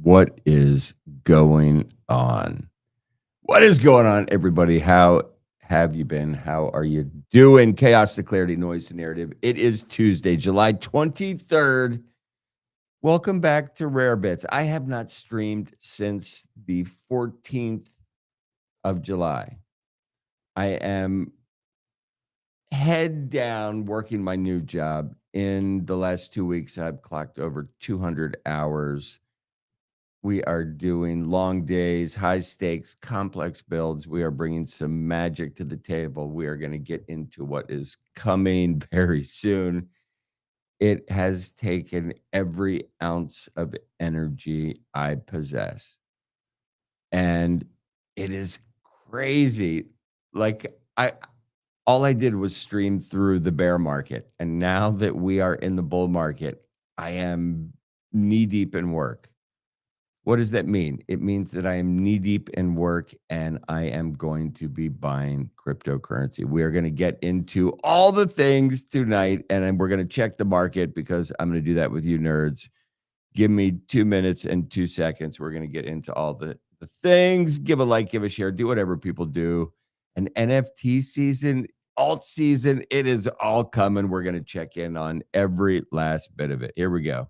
What is going on? What is going on, everybody? How have you been? How are you doing? Chaos to clarity, noise to narrative. It is Tuesday, July 23rd. Welcome back to Rare Bits. I have not streamed since the 14th of July. I am head down working my new job. In the last 2 weeks, I've clocked over 200 hours. We are doing long days, high stakes, complex builds. We are bringing some magic to the table. We are going to get into what is coming very soon. It has taken every ounce of energy I possess. And it is crazy. Like all I did was stream through the bear market. And now that we are in the bull market, I am knee deep in work. What does that mean? It means that I am knee deep in work and I am going to be buying cryptocurrency. We are going to get into all the things tonight and then we're going to check the market because I'm going to do that with you nerds. Give me 2 minutes and 2 seconds. We're going to get into all the things. Give a like, give a share, do whatever people do. An NFT season, alt season, it is all coming. We're going to check in on every last bit of it. Here we go.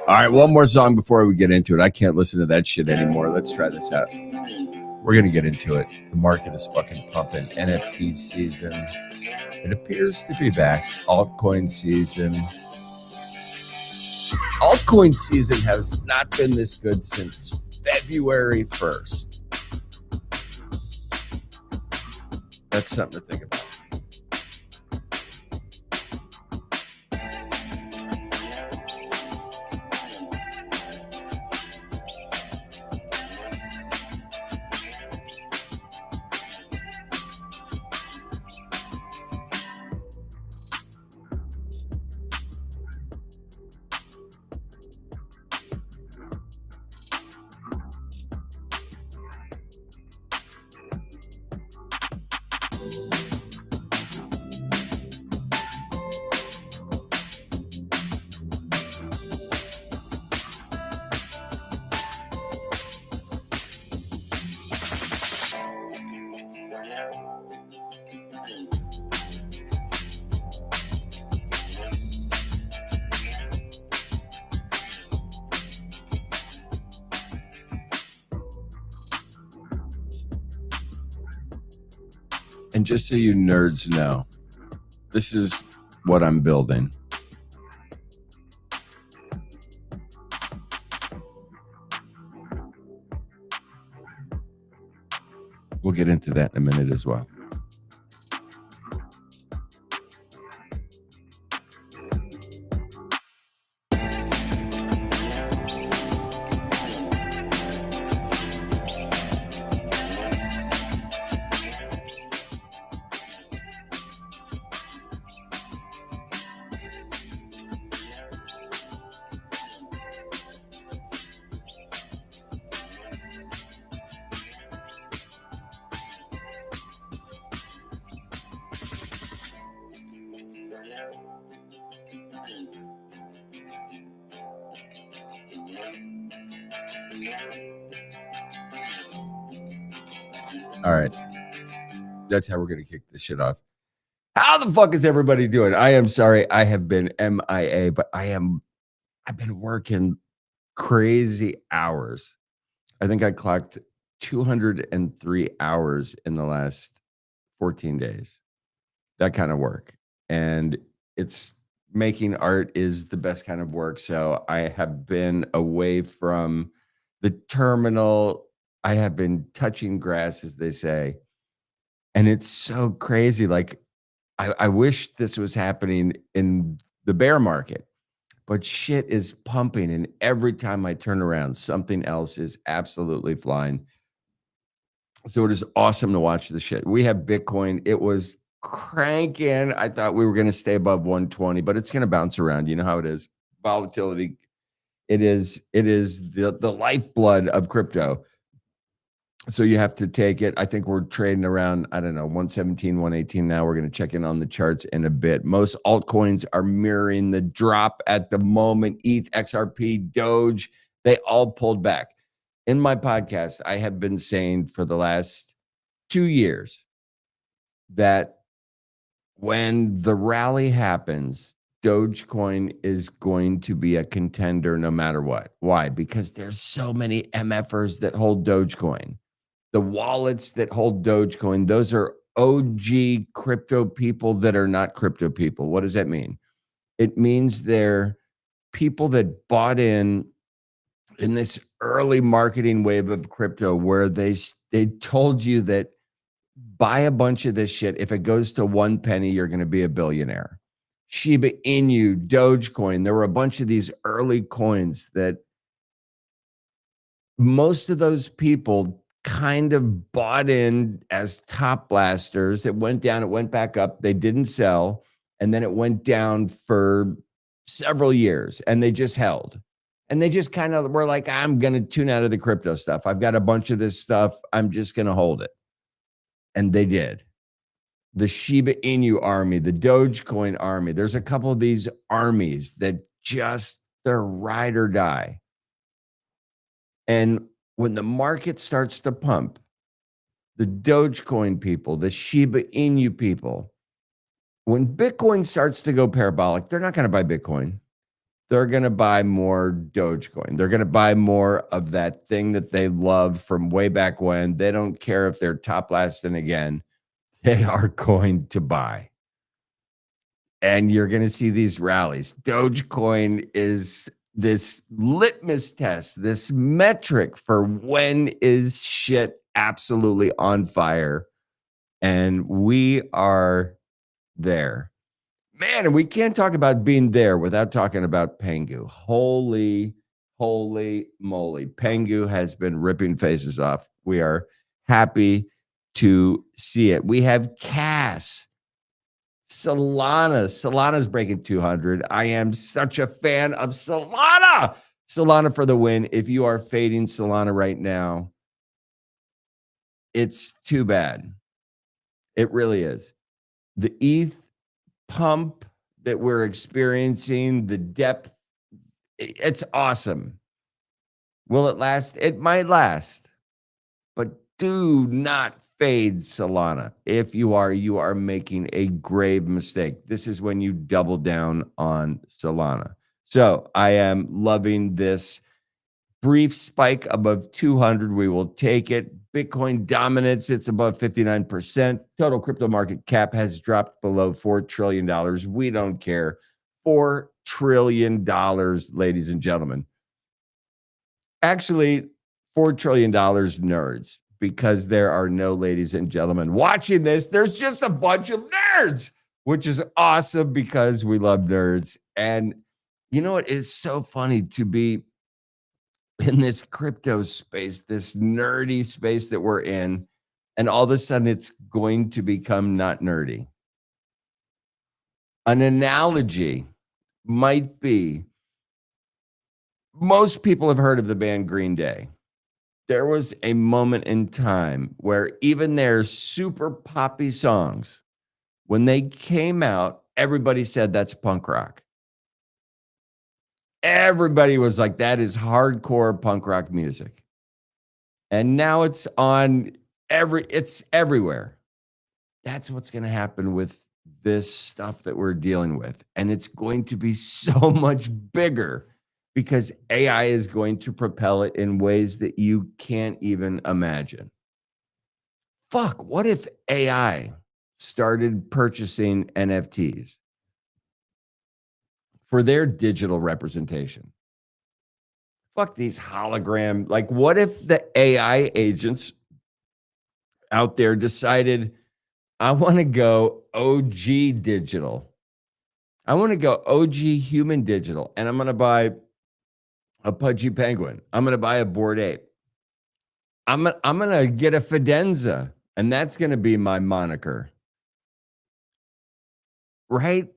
All right, one more song before we get into it. I can't listen to that shit anymore. Let's try this out. We're going to get into it. The market is fucking pumping. NFT season. It appears to be back. Altcoin season. Altcoin season has not been this good since February 1st. That's something to think about. And just so you nerds know, this is what I'm building. We'll get into that in a minute as well. All right. That's how we're going to kick this shit off. How the fuck is everybody doing? I am sorry. I have been MIA, but I've been working crazy hours. I think I clocked 203 hours in the last 14 days. That kind of work. And it's making art is the best kind of work. So I have been away from the terminal. I have been touching grass, as they say. And it's so crazy. Like, I wish this was happening in the bear market, but shit is pumping. And every time I turn around, something else is absolutely flying. So it is awesome to watch the shit. We have Bitcoin. It was cranking. I thought we were going to stay above 120, but it's going to bounce around. You know how it is. Volatility. It is the lifeblood of crypto. So you have to take it. I think we're trading around, I don't know, 117, 118 now. We're going to check in on the charts in a bit. Most altcoins are mirroring the drop at the moment. ETH, XRP, Doge, they all pulled back. In my podcast, I have been saying for the last 2 years that when the rally happens, Dogecoin is going to be a contender no matter what. Why? Because there's so many MFers that hold Dogecoin. The wallets that hold Dogecoin, those are OG crypto people that are not crypto people. What does that mean? It means they're people that bought in this early marketing wave of crypto where they told you that buy a bunch of this shit. If it goes to 1 penny, you're going to be a billionaire. Shiba Inu, Dogecoin. There were a bunch of these early coins that most of those people kind of bought in as top blasters. It went down, it went back up. They didn't sell. And then it went down for several years and they just held. And they just kind of were like, I'm going to tune out of the crypto stuff. I've got a bunch of this stuff. I'm just going to hold it. And they did. The Shiba Inu army, the Dogecoin army. There's a couple of these armies that just, they're ride or die. And when the market starts to pump, the Dogecoin people, the Shiba Inu people, when Bitcoin starts to go parabolic, they're not going to buy Bitcoin. They're going to buy more Dogecoin. They're going to buy more of that thing that they love from way back when. They don't care if they're top lasting again. They are going to buy. And you're going to see these rallies. Dogecoin is this litmus test, this metric for when is shit absolutely on fire. And we are there. Man, and we can't talk about being there without talking about Pengu. Holy moly. Pengu has been ripping faces off. We are happy to see it. We have Cass. Solana's breaking 200. I am such a fan of Solana. Solana for the win. If you are fading Solana right now, it's too bad. It really is. The ETH pump that we're experiencing, the depth, it's awesome. Will it last? It might last. But do not fade Solana. If you are making a grave mistake. This is when you double down on Solana. So I am loving this brief spike above 200. We will take it. Bitcoin dominance. It's above 59%. Total crypto market cap has dropped below $4 trillion. We don't care. $4 trillion, ladies and gentlemen. Actually, $4 trillion nerds. because there are no ladies and gentlemen watching this. There's just a bunch of nerds, which is awesome because we love nerds. And you know what? It's so funny to be in this crypto space, this nerdy space that we're in, and all of a sudden it's going to become not nerdy. An analogy might be most people have heard of the band Green Day. There was a moment in time where even their super poppy songs, when they came out, everybody said that's punk rock. Everybody was like, that is hardcore punk rock music. And now it's on it's everywhere. That's what's going to happen with this stuff that we're dealing with. And it's going to be so much bigger because AI is going to propel it in ways that you can't even imagine. Fuck, what if AI started purchasing NFTs for their digital representation? Fuck these hologram. Like, what if the AI agents out there decided, I want to go OG digital. I want to go OG human digital, and I'm going to buy a pudgy penguin. I'm going to buy a Bored Ape. I'm going to get a Fidenza, and that's going to be my moniker. Right?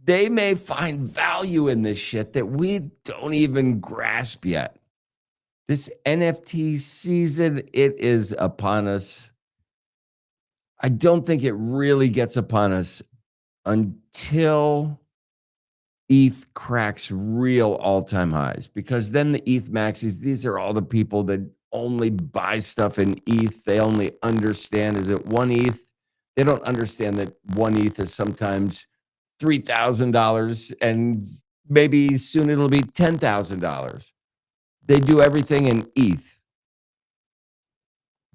They may find value in this shit that we don't even grasp yet. This NFT season, it is upon us. I don't think it really gets upon us until ETH cracks real all-time highs, because then the ETH maxis, these are all the people that only buy stuff in ETH. They only understand, is it one ETH? They don't understand that one ETH is sometimes $3,000 and maybe soon it'll be $10,000. They do everything in ETH.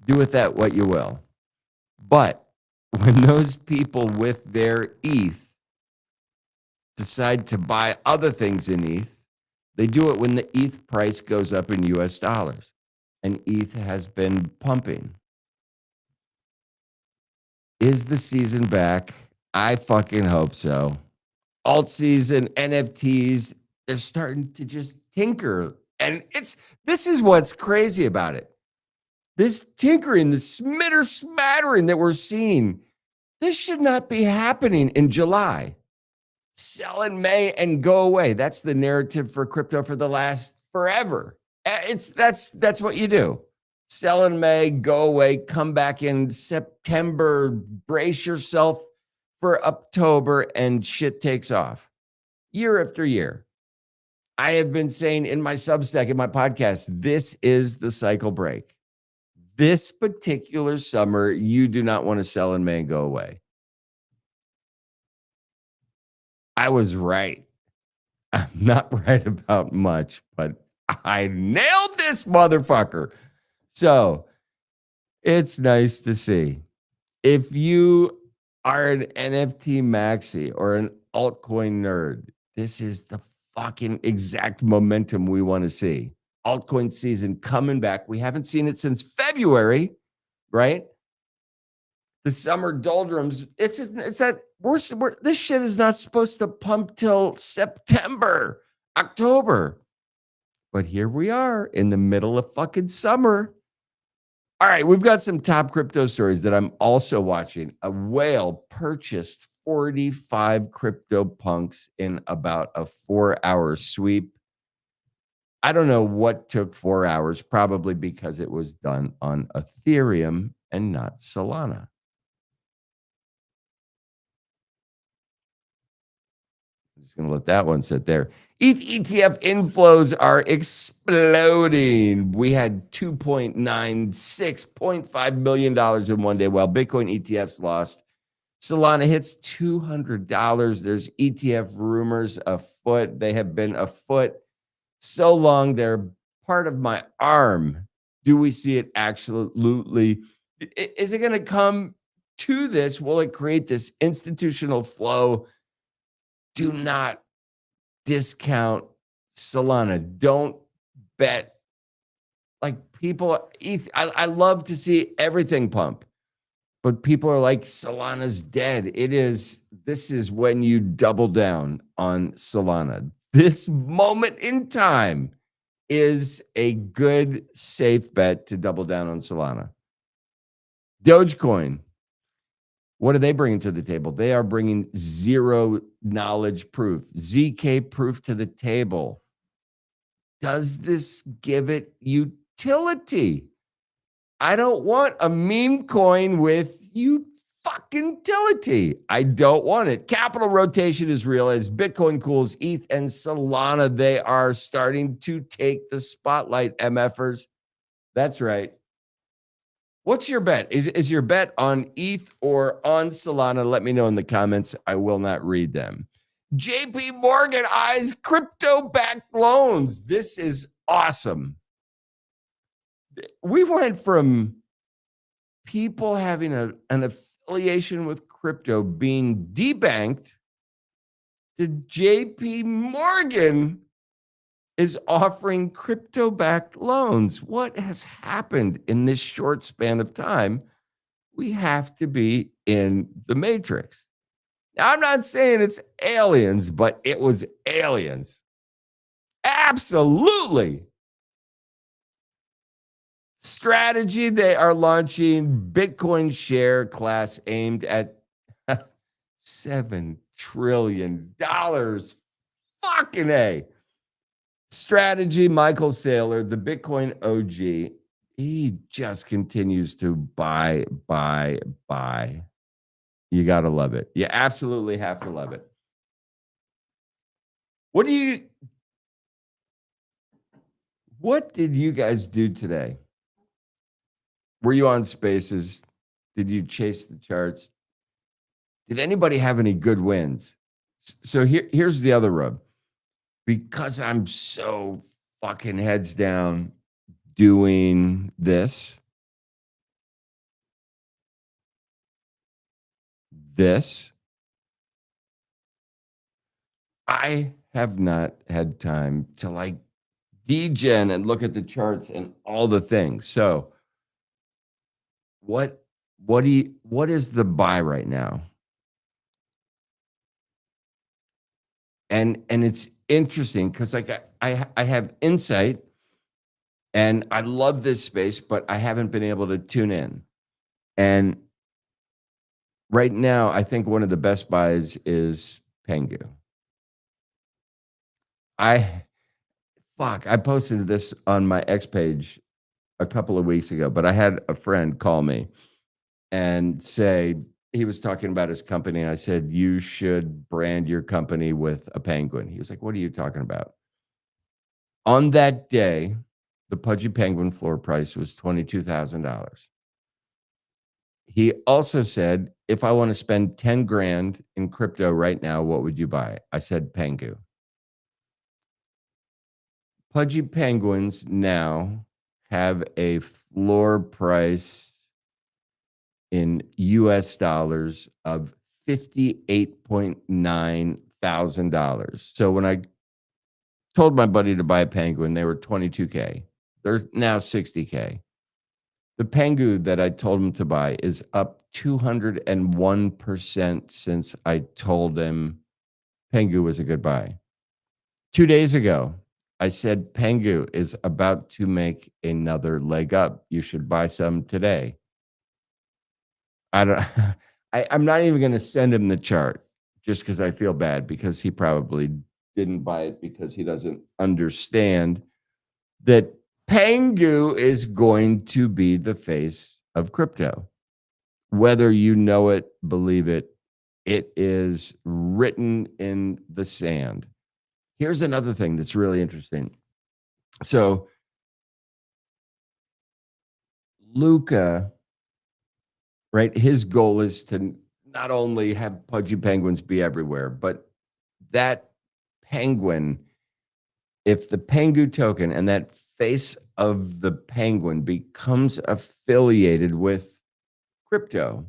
Do with that what you will. But when those people with their ETH decide to buy other things in ETH, they do it when the ETH price goes up in US dollars. And ETH has been pumping. Is the season back? I fucking hope so. Alt season, NFTs, they're starting to just tinker. And this is what's crazy about it. This tinkering, the smattering that we're seeing, this should not be happening in July. Sell in May and go away. That's the narrative for crypto for the last forever. That's what you do. Sell in May, go away, come back in September, brace yourself for October, and shit takes off. Year after year. I have been saying in my Substack, in my podcast, this is the cycle break. This particular summer, you do not want to sell in May and go away. I was right. I'm not right about much, but I nailed this motherfucker. So it's nice to see. If you are an NFT maxi or an altcoin nerd, this is the fucking exact momentum we want to see. Altcoin season coming back. We haven't seen it since February, right? The summer doldrums. This shit is not supposed to pump till September, October. But here we are in the middle of fucking summer. All right, we've got some top crypto stories that I'm also watching. A whale purchased 45 crypto punks in about a 4-hour sweep. I don't know what took 4 hours, probably because it was done on Ethereum and not Solana. I'm just going to let that one sit there. ETH ETF inflows are exploding. We had $2.96.5 million in one day, while Bitcoin ETFs lost. Solana hits $200. There's ETF rumors afoot. They have been afoot so long, they're part of my arm. Do we see it absolutely? Is it going to come to this? Will it create this institutional flow? Do not discount Solana. Don't bet Like people, I love to see everything pump, but people are like, Solana's dead. This is when you double down on Solana. This moment in time is a good, safe bet to double down on Solana. Dogecoin, what are they bringing to the table? They are bringing zero knowledge proof, ZK proof to the table. Does this give it utility? I don't want a meme coin with you fucking utility. I don't want it. Capital rotation is real as Bitcoin cools, ETH and Solana. They are starting to take the spotlight, MFers. That's right. What's your bet? Is your bet on ETH or on Solana? Let me know in the comments. I will not read them. JP Morgan eyes crypto-backed loans. This is awesome. We went from people having an affiliation with crypto being debanked to JP Morgan is offering crypto-backed loans. What has happened in this short span of time? We have to be in the matrix. Now, I'm not saying it's aliens, but it was aliens. Absolutely. Strategy, they are launching Bitcoin share class aimed at $7 trillion. Fucking A. Strategy, Michael Saylor, the Bitcoin OG, he just continues to buy. You got to love it. You absolutely have to love it. What did you guys do today? Were you on Spaces? Did you chase the charts? Did anybody have any good wins? So here's the other rub. Because I'm so fucking heads down doing this, I have not had time to like degen and look at the charts and all the things. So what is the buy right now? And it's interesting because like I have insight and I love this space, but I haven't been able to tune in. And right now, I think one of the best buys is Pengu. I posted this on my X page a couple of weeks ago, but I had a friend call me and say he was talking about his company. And I said, you should brand your company with a penguin. He was like, what are you talking about? On that day, the Pudgy Penguin floor price was $22,000. He also said, if I want to spend 10 grand in crypto right now, what would you buy? I said, Pengu. Pudgy Penguins now have a floor price in US dollars of $58.9 thousand. So when I told my buddy to buy a penguin, they were $22K. They're now $60K. The Pengu that I told him to buy is up 201% since I told him Pengu was a good buy. 2 days ago, I said Pengu is about to make another leg up. You should buy some today. I'm not even going to send him the chart just because I feel bad because he probably didn't buy it because he doesn't understand that Pengu is going to be the face of crypto. Whether you know it, believe it, it is written in the sand. Here's another thing that's really interesting. So Luca, right, his goal is to not only have Pudgy Penguins be everywhere, but that penguin, if the Pengu token and that face of the penguin becomes affiliated with crypto,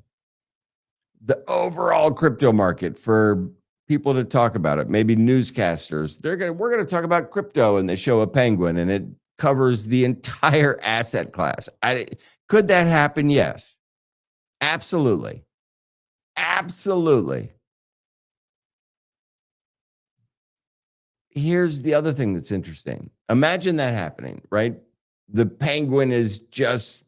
the overall crypto market, for people to talk about it, maybe newscasters, we're going to talk about crypto and they show a penguin and it covers the entire asset class. Could that happen? Yes. Absolutely. Absolutely. Here's the other thing that's interesting. Imagine that happening, right? The penguin is just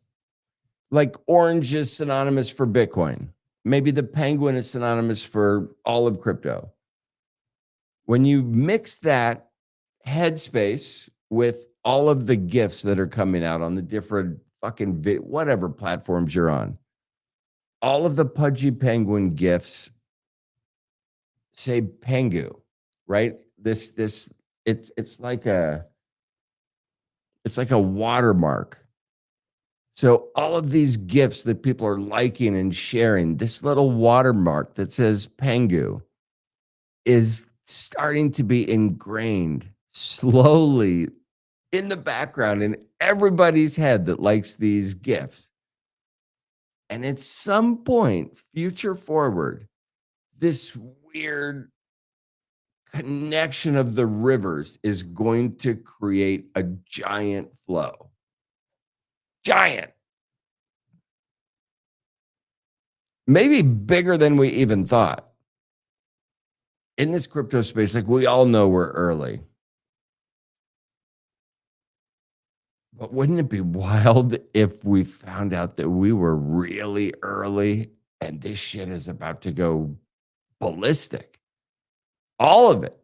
like orange is synonymous for Bitcoin. Maybe the penguin is synonymous for all of crypto. When you mix that headspace with all of the gifts that are coming out on the different fucking whatever platforms you're on, all of the Pudgy Penguin gifts say Pengu, right? It's like a watermark. So all of these gifts that people are liking and sharing, this little watermark that says Pengu is starting to be ingrained slowly in the background in everybody's head that likes these gifts. And at some point, future forward, this weird connection of the rivers is going to create a giant flow. Giant. Maybe bigger than we even thought. In this crypto space, like we all know we're early. But wouldn't it be wild if we found out that we were really early and this shit is about to go ballistic? All of it.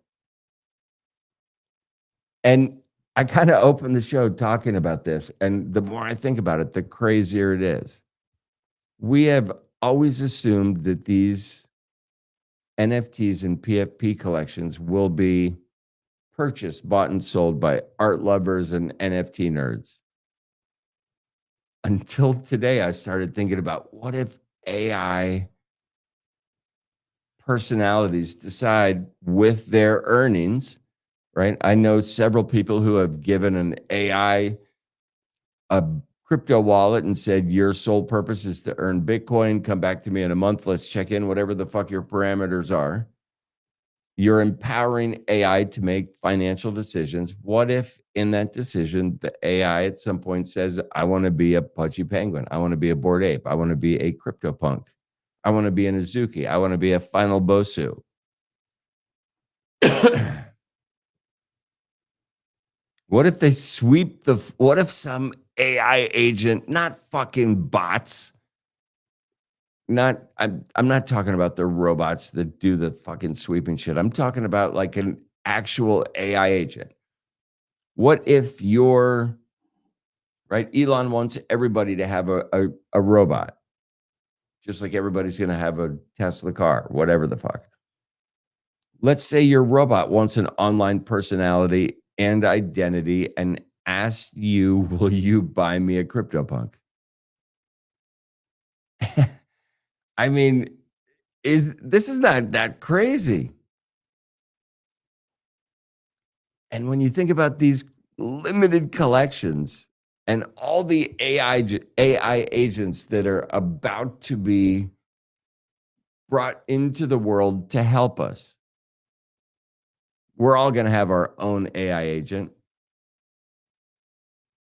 And I kind of opened the show talking about this. And the more I think about it, the crazier it is. We have always assumed that these NFTs and PFP collections will be purchased, bought, and sold by art lovers and NFT nerds. Until today, I started thinking about what if AI personalities decide with their earnings, right? I know several people who have given an AI a crypto wallet and said, your sole purpose is to earn Bitcoin. Come back to me in a month. Let's check in, whatever the fuck your parameters are. You're empowering AI to make financial decisions. What if in that decision, the AI at some point says, I want to be a Pudgy Penguin. I want to be a Bored Ape. I want to be a CryptoPunk. I want to be an Azuki. I want to be a Final Bosu. What if they sweep what if some AI agent, not fucking bots, I'm not talking about the robots that do the fucking sweeping shit. I'm talking about like an actual AI agent. What if you're right? Elon wants everybody to have a robot, just like everybody's going to have a Tesla car, whatever the fuck. Let's say your robot wants an online personality and identity and asks you, will you buy me a CryptoPunk? I mean, this is not that crazy. And when you think about these limited collections and all the AI agents that are about to be brought into the world to help us, we're all going to have our own AI agent.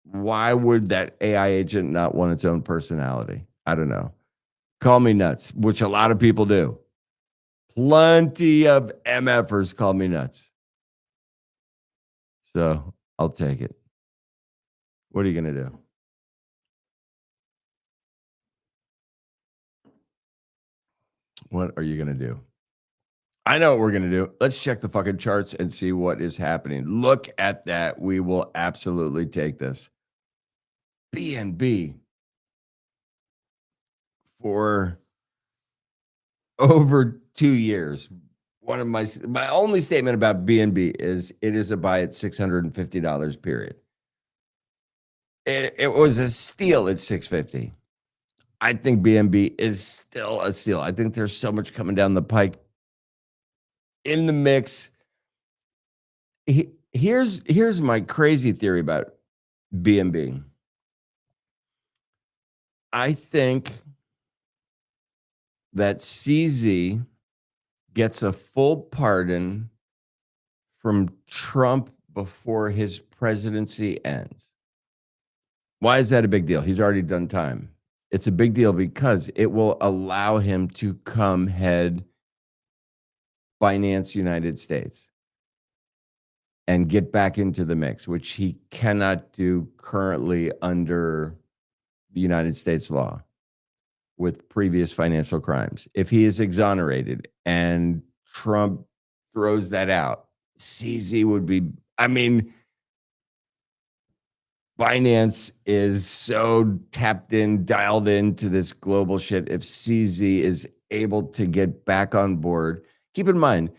Why would that AI agent not want its own personality? I don't know. Call me nuts, which a lot of people do. Plenty of MFers call me nuts. So I'll take it. What are you going to do? What are you going to do? I know what we're going to do. Let's check the fucking charts and see what is happening. Look at that. We will absolutely take this. BNB for over 2 years. One of my only statement about BNB is it is a buy at $650 period. It was a steal at $650. I think BNB is still a steal. I think there's so much coming down the pike in the mix. Here's my crazy theory about BNB. I think that CZ gets a full pardon from Trump before his presidency ends. Why is that a big deal? He's already done time. It's a big deal because it will allow him to come head Binance United States and get back into the mix, which he cannot do currently under the United States law with previous financial crimes. If he is exonerated and Trump throws that out, CZ would be, I mean, Binance is so tapped in, dialed into this global shit. If CZ is able to get back on board, keep in mind,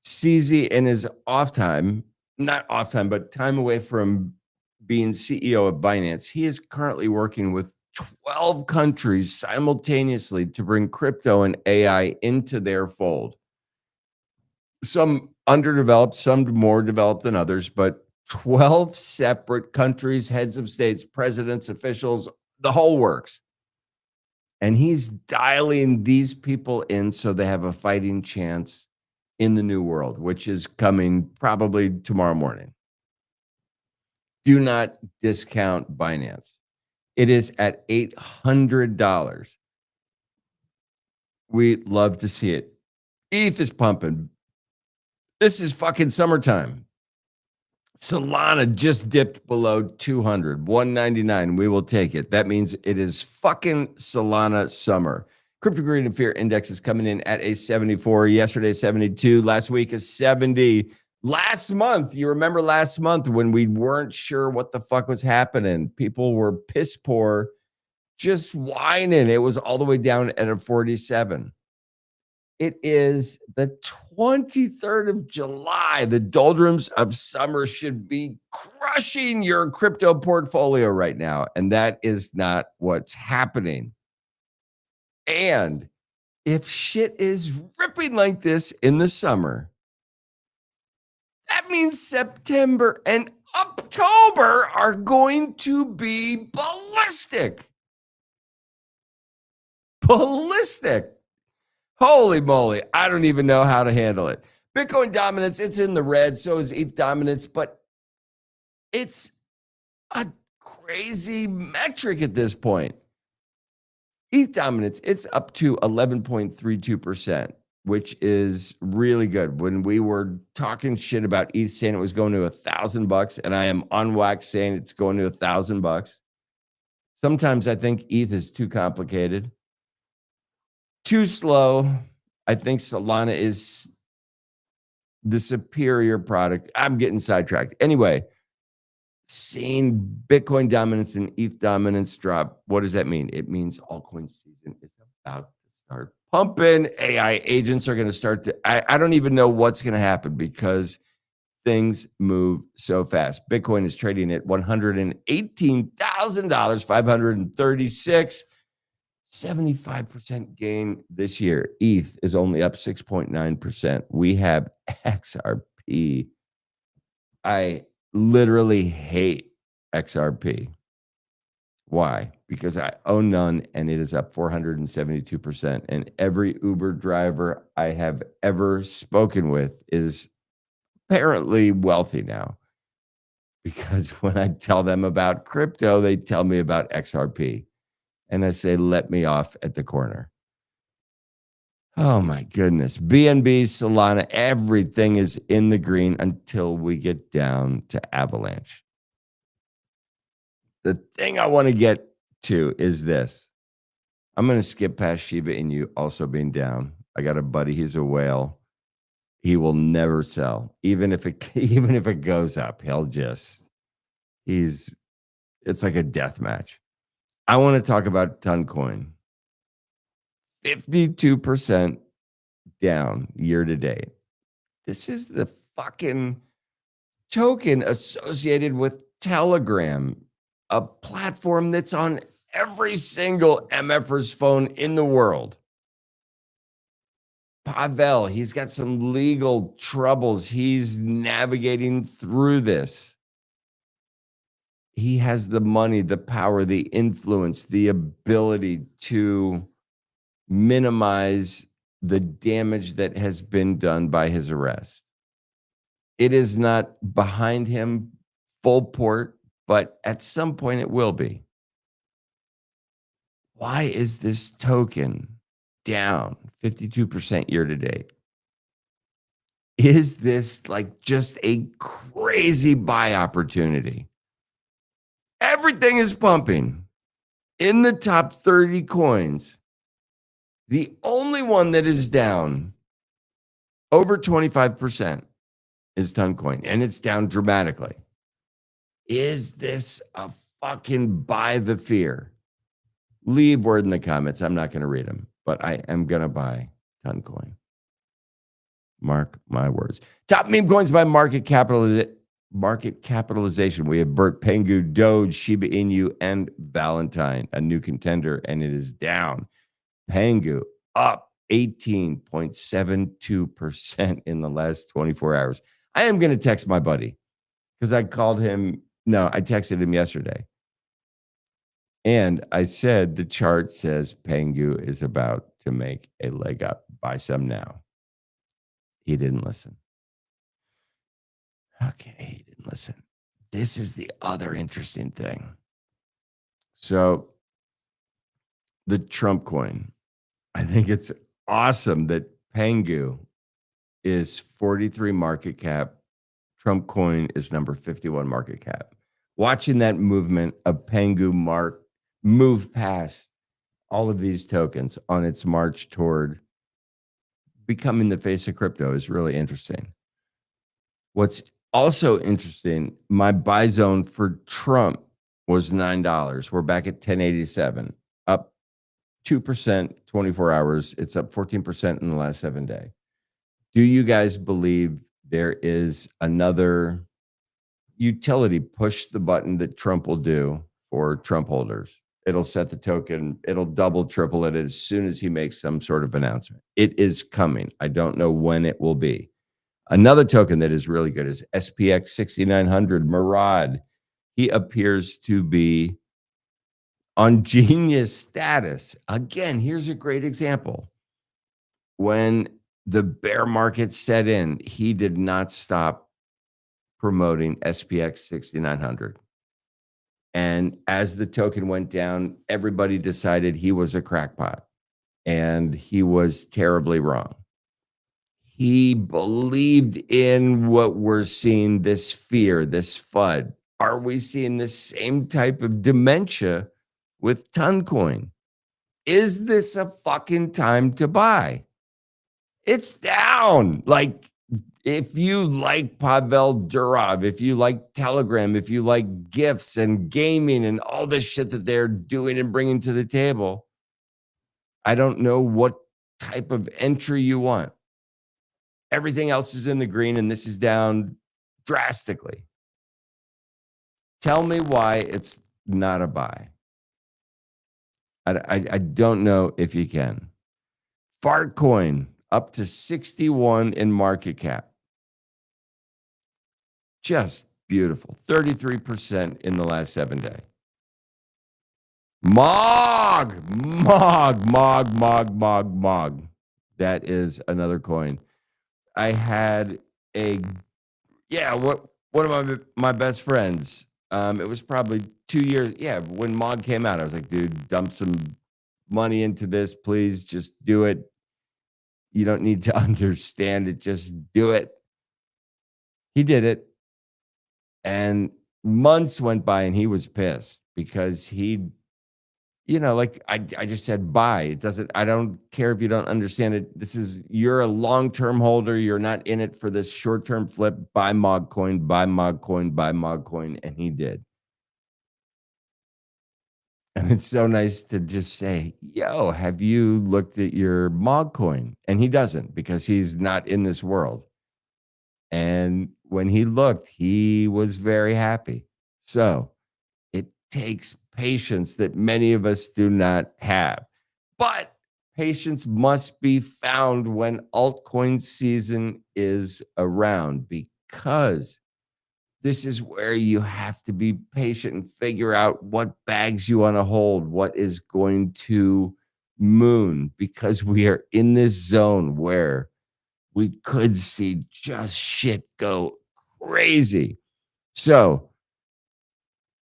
CZ in his off time, not off time, but time away from being CEO of Binance, he is currently working with 12 countries simultaneously to bring crypto and AI into their fold. Some underdeveloped, some more developed than others, but 12 separate countries, heads of states, presidents, officials, the whole works. And he's dialing these people in so they have a fighting chance in the new world, which is coming probably tomorrow morning. Do not discount Binance. It is at $800. We love to see it. ETH is pumping. This is fucking summertime. Solana just dipped below 200, 199. We will take it. That means it is fucking Solana summer. Crypto Greed and Fear Index is coming in at a 74. Yesterday, 72. Last week is 70. Last month, you remember last month when we weren't sure what the fuck was happening? People were piss poor, just whining. It was all the way down at a 47. It is the 23rd of July. The doldrums of summer should be crushing your crypto portfolio right now. And that is not what's happening. And if shit is ripping like this in the summer, that means September and October are going to be ballistic. Ballistic. Holy moly. I don't even know how to handle it. Bitcoin dominance, it's in the red. So is ETH dominance, but it's a crazy metric at this point. ETH dominance, it's up to 11.32%, which is really good. When we were talking shit about ETH saying it was going to $1,000, and I am on wax saying it's going to $1,000. Sometimes I think ETH is too complicated, too slow. I think Solana is the superior product. I'm getting sidetracked. Anyway, seeing Bitcoin dominance and ETH dominance drop, what does that mean? It means altcoin season is about to start pumping. AI agents are going to start to, I don't even know what's going to happen because things move so fast. Bitcoin is trading at $118,000, 536. 75% gain this year. ETH is only up 6.9%. We have XRP. I literally hate XRP. Why? Because I own none and it is up 472%. And every Uber driver I have ever spoken with is apparently wealthy now. Because when I tell them about crypto, they tell me about XRP. And I say, let me off at the corner. Oh my goodness. BNB, Solana, everything is in the green until we get down to Avalanche. The thing I want to get to is this. I'm going to skip past Shiba Inu also being down. I got a buddy, he's a whale. He will never sell. Even if it goes up, it's like a death match. I want to talk about Toncoin. 52% down year to date. This is the fucking token associated with Telegram, a platform that's on every single MFer's phone in the world. Pavel, he's got some legal troubles. He's navigating through this. He has the money, the power, the influence, the ability to minimize the damage that has been done by his arrest. It is not behind him full port, but at some point it will be. Why is this token down 52% year to date? Is this like just a crazy buy opportunity? Everything is pumping in the top 30 coins. The only one that is down over 25% is Toncoin, and it's down dramatically. Is this a fucking buy the fear? Leave word in the comments. I'm not going to read them, but I am going to buy Toncoin. Mark my words. Top meme coins by market capitalization. We have Bert, Pengu, Doge, Shiba Inu, and Valentine, a new contender, and it is down. Pengu up 18.72% in the last 24 hours. I am going to text my buddy because I called him. No, I texted him yesterday. And I said the chart says Pengu is about to make a leg up. Buy some now. He didn't listen. Okay, he didn't listen. This is the other interesting thing. So the Trump coin, I think it's awesome that Pengu is 43 market cap. Trump coin is number 51 market cap. Watching that movement of Pengu move past all of these tokens on its march toward becoming the face of crypto is really interesting. What's also interesting, my buy zone for Trump was $9. We're back at 1087, up 2%, 24 hours. It's up 14% in the last 7 days. Do you guys believe there is another utility push the button that Trump will do for Trump holders? It'll set the token. It'll double, triple it as soon as he makes some sort of announcement. It is coming. I don't know when it will be. Another token that is really good is SPX 6900 Murad. He appears to be on genius status. Again, here's a great example. When the bear market set in, he did not stop promoting SPX 6900. And as the token went down, everybody decided he was a crackpot, and he was terribly wrong. He believed in what we're seeing, this fear, this FUD. Are we seeing the same type of dementia with Toncoin? Is this a fucking time to buy? It's down. Like, if you like Pavel Durov, if you like Telegram, if you like gifts and gaming and all this shit that they're doing and bringing to the table, I don't know what type of entry you want. Everything else is in the green, and this is down drastically. Tell me why it's not a buy. I don't know if you can. Fartcoin up to 61 in market cap. Just beautiful. 33% in the last 7 days. Mog. That is another coin. I had one of my best friends. It was probably 2 years. Yeah, when Mog came out, I was like, dude, dump some money into this, please. Just do it. You don't need to understand it. Just do it. He did it. And months went by and he was pissed because like I just said, buy. It doesn't, I don't care if you don't understand it. You're a long-term holder. You're not in it for this short-term flip. Buy Mog coin, buy Mog coin, buy Mog coin. And he did. And it's so nice to just say, yo, have you looked at your Mog coin? And he doesn't because he's not in this world. And when he looked, he was very happy. So it takes patience that many of us do not have. But patience must be found when altcoin season is around, because this is where you have to be patient and figure out what bags you want to hold, what is going to moon, because we are in this zone where we could see just shit go crazy. So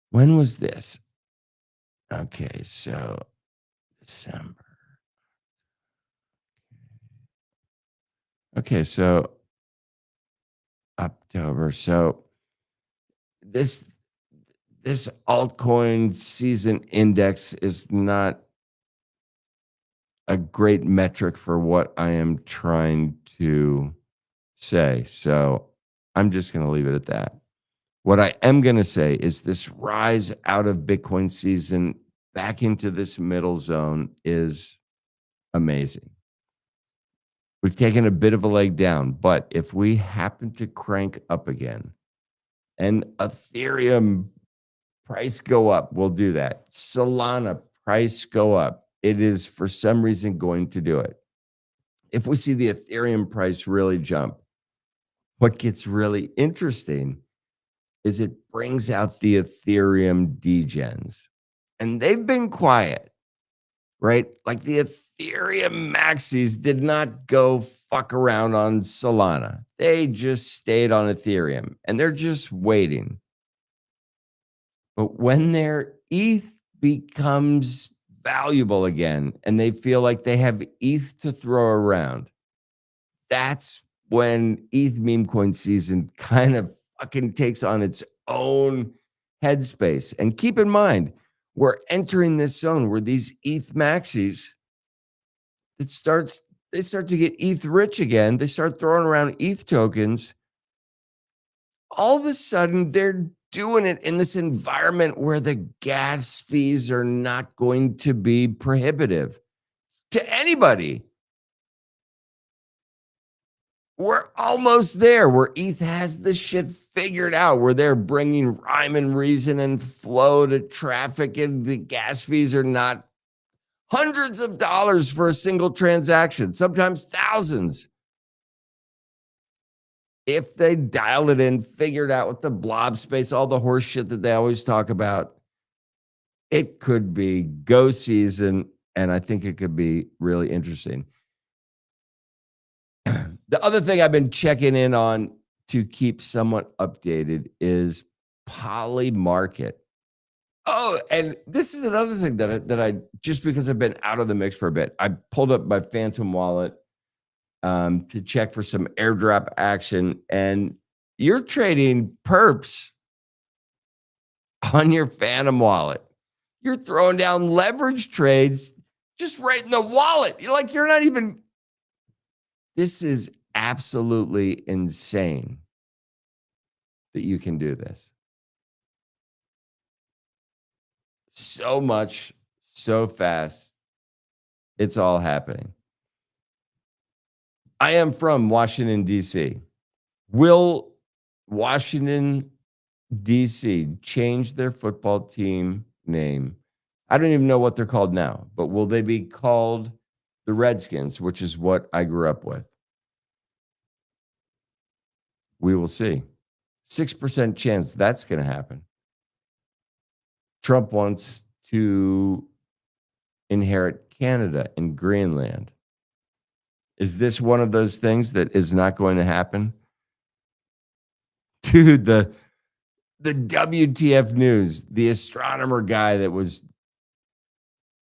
when was this? Okay, so December. Okay, so October. So this this altcoin season index is not a great metric for what I am trying to say. So I'm just going to leave it at that. What I am going to say is this rise out of Bitcoin season back into this middle zone is amazing. We've taken a bit of a leg down, but if we happen to crank up again and Ethereum price go up, we'll do that. Solana price go up. It is for some reason going to do it. If we see the Ethereum price really jump, what gets really interesting is it brings out the Ethereum degens. And they've been quiet, right? Like the Ethereum maxis did not go fuck around on Solana. They just stayed on Ethereum and they're just waiting. But when their ETH becomes valuable again and they feel like they have ETH to throw around, that's when ETH meme coin season kind of fucking takes on its own headspace. And keep in mind, we're entering this zone where these ETH maxis, they start to get ETH rich again. They start throwing around ETH tokens. All of a sudden, they're doing it in this environment where the gas fees are not going to be prohibitive to anybody. We're almost there where ETH has this shit figured out, where they're bringing rhyme and reason and flow to traffic, and the gas fees are not hundreds of dollars for a single transaction, sometimes thousands. If they dial it in, figured out with the blob space, all the horse shit that they always talk about, it could be go season, and I think it could be really interesting. The other thing I've been checking in on to keep somewhat updated is Polymarket. Oh, and this is another thing that I just because I've been out of the mix for a bit, I pulled up my Phantom wallet to check for some airdrop action, and you're trading perps on your Phantom wallet. You're throwing down leverage trades just right in the wallet. You're not even. This is absolutely insane that you can do this. So much, so fast. It's all happening. I am from Washington, D.C. Will Washington, D.C. change their football team name? I don't even know what they're called now, but will they be called the Redskins, which is what I grew up with? We will see. 6% chance that's going to happen. Trump wants to inherit Canada and Greenland. Is this one of those things that is not going to happen? Dude, the WTF news, the astronomer guy that was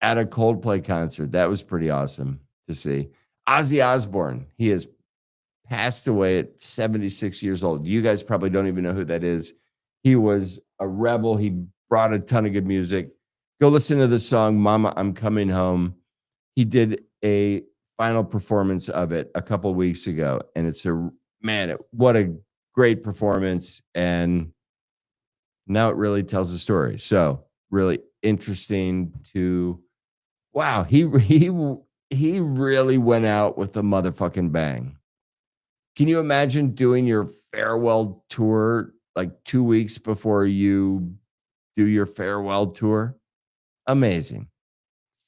at a Coldplay concert, that was pretty awesome to see. Ozzy Osbourne, he has passed away at 76 years old. You guys probably don't even know who that is. He was a rebel. He brought a ton of good music. Go listen to the song, Mama, I'm Coming Home. He did a final performance of it a couple weeks ago, and it's what a great performance. And now it really tells a story. So really interesting to, wow, he really went out with a motherfucking bang. Can you imagine doing your farewell tour like 2 weeks before you do your farewell tour? Amazing.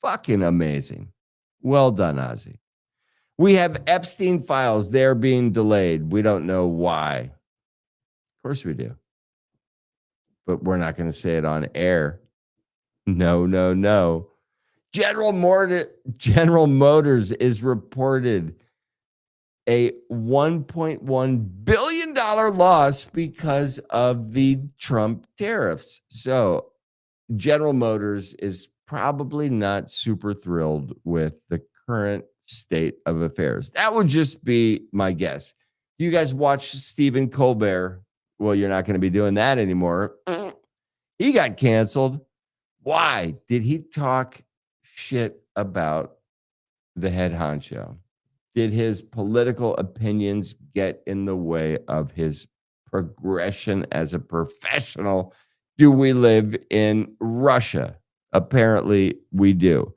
Fucking amazing. Well done, Ozzy. We have Epstein files. They're being delayed. We don't know why. Of course we do. But we're not going to say it on air. No. General Motors is reported a $1.1 billion loss because of the Trump tariffs. So General Motors is probably not super thrilled with the current state of affairs. That would just be my guess. Do you guys watch Stephen Colbert? Well, you're not going to be doing that anymore. He got canceled. Why? Did he talk shit about the head honcho? Did his political opinions get in the way of his progression as a professional? Do we live in Russia? Apparently, we do.